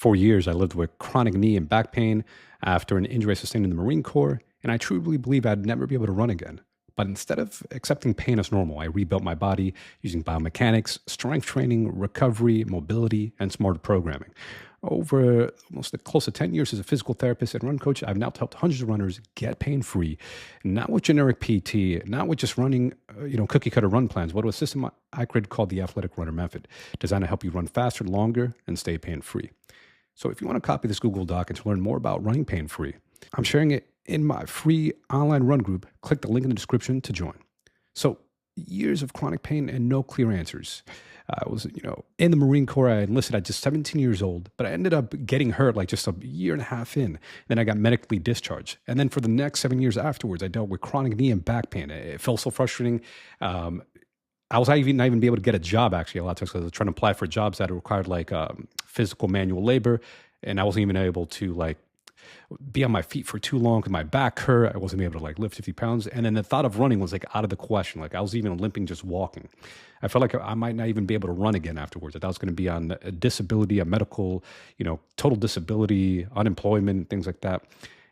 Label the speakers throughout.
Speaker 1: For years, I lived with chronic knee and back pain after an injury I sustained in the Marine Corps, and I truly believe I'd never be able to run again. But instead of accepting pain as normal, I rebuilt my body using biomechanics, strength training, recovery, mobility, and smarter programming. Over almost close to 10 years as a physical therapist and run coach, I've now helped hundreds of runners get pain free, not with generic PT, not with just running, cookie cutter run plans, but with a system I created called the Athletic Runner Method, designed to help you run faster, longer, and stay pain free. So if you want to copy this Google Doc and to learn more about running pain free, I'm sharing it in my free online run group. Click the link in the description to join. So years of chronic pain and no clear answers. I was, in the Marine Corps. I enlisted at just 17 years old, but I ended up getting hurt like just a year and a half in. Then I got medically discharged. And then for the next 7 years afterwards, I dealt with chronic knee and back pain. It felt so frustrating. I was not even be able to get a job actually a lot of times because I was trying to apply for jobs that required physical manual labor. And I wasn't even able to be on my feet for too long because my back hurt. I wasn't able to lift 50 pounds. And then the thought of running was out of the question. I was even limping just walking. I felt like I might not even be able to run again afterwards. I thought I was going to be on a disability, a medical, total disability, unemployment, things like that.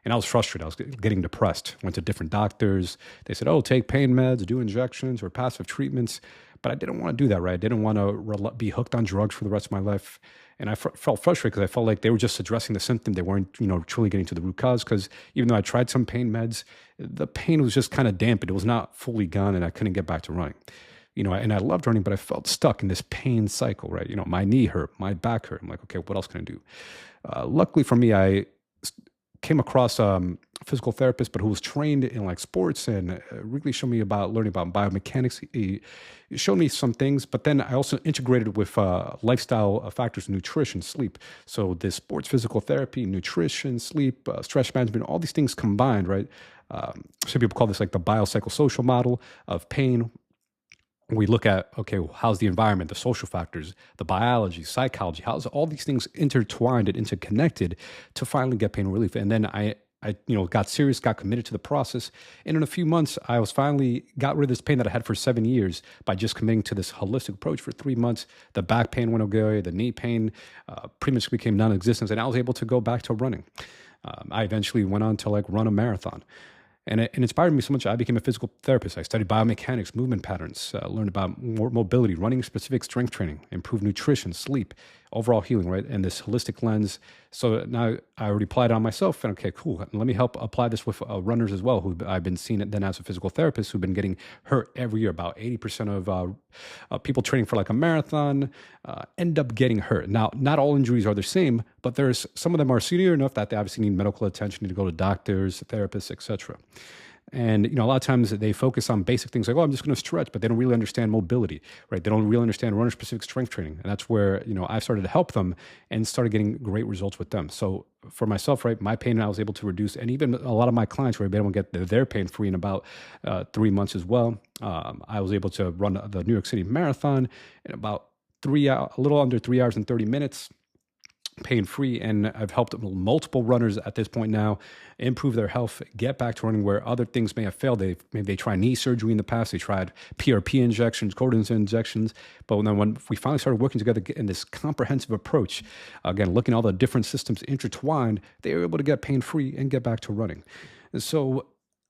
Speaker 1: And I was frustrated. I was getting depressed. Went to different doctors. They said, oh, take pain meds, do injections or passive treatments. But I didn't want to do that, right? I didn't want to be hooked on drugs for the rest of my life. And I felt frustrated because I felt like they were just addressing the symptom. They weren't, truly getting to the root cause. Because even though I tried some pain meds, the pain was just kind of dampened. It was not fully gone, and I couldn't get back to running. And I loved running, but I felt stuck in this pain cycle, right? My knee hurt, my back hurt. I'm like, okay, what else can I do? Luckily for me, I came across a physical therapist, but who was trained in sports and really showed me learning about biomechanics. He showed me some things, but then I also integrated with lifestyle factors, nutrition, sleep. So this sports physical therapy, nutrition, sleep, stress management, all these things combined, right? Some people call this the biopsychosocial model of pain. We look at, okay, how's the environment, the social factors, the biology, psychology, how's all these things intertwined and interconnected to finally get pain relief. And then I got serious, got committed to the process. And in a few months, I was finally got rid of this pain that I had for 7 years by just committing to this holistic approach for 3 months. The back pain went away, the knee pain pretty much became non-existent, and I was able to go back to running. I eventually went on to run a marathon. And it inspired me so much. I became a physical therapist. I studied biomechanics, movement patterns, learned about more mobility, running specific strength training, improved nutrition, sleep, overall healing, right? And this holistic lens. So now I already applied it on myself. And okay, cool. Let me help apply this with runners as well, who I've been seeing then as a physical therapist who've been getting hurt every year. About 80% of people training for a marathon end up getting hurt. Now, not all injuries are the same, but there's some of them are severe enough that they obviously need medical attention, need to go to doctors, therapists, etc. And, a lot of times they focus on basic things like, oh, I'm just going to stretch, but they don't really understand mobility, right? They don't really understand runner-specific strength training. And that's where, I started to help them and started getting great results with them. So for myself, right, my pain I was able to reduce, and even a lot of my clients were able to get their pain free in about 3 months as well. I was able to run the New York City Marathon in about a little under 3 hours and 30 minutes. Pain-free, and I've helped multiple runners at this point now improve their health, get back to running where other things may have failed. Maybe they tried knee surgery in the past, they tried PRP injections, cortisone injections, but then when we finally started working together in this comprehensive approach, again, looking at all the different systems intertwined, they were able to get pain-free and get back to running. And so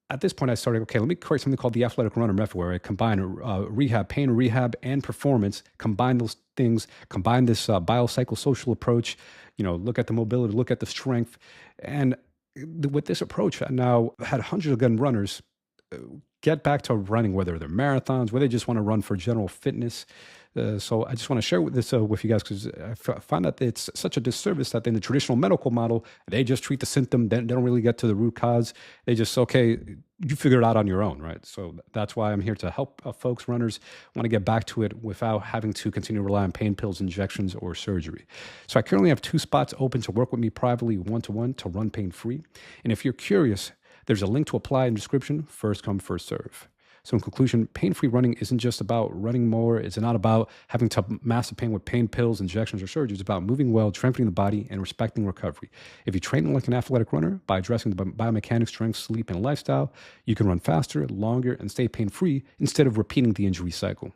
Speaker 1: at this point, I started, okay, let me create something called the Athletic Runner Method, where I combine rehab, pain rehab, and performance, combine those things, combine this biopsychosocial approach, look at the mobility, look at the strength. And with this approach, I now had hundreds of gun runners get back to running, whether they're marathons, whether they just want to run for general fitness. So I just want to share this with you guys because I find that it's such a disservice that in the traditional medical model, they just treat the symptom. They don't really get to the root cause. They just, okay, you figure it out on your own, right? So that's why I'm here to help folks, runners, want to get back to it without having to continue to rely on pain pills, injections, or surgery. So I currently have 2 spots open to work with me privately, one-to-one, to run pain-free. And if you're curious, there's a link to apply in the description. First come, first serve. So in conclusion, pain-free running isn't just about running more. It's not about having to master pain with pain pills, injections, or surgery. It's about moving well, strengthening the body, and respecting recovery. If you train like an athletic runner by addressing the biomechanics, strength, sleep, and lifestyle, you can run faster, longer, and stay pain-free instead of repeating the injury cycle.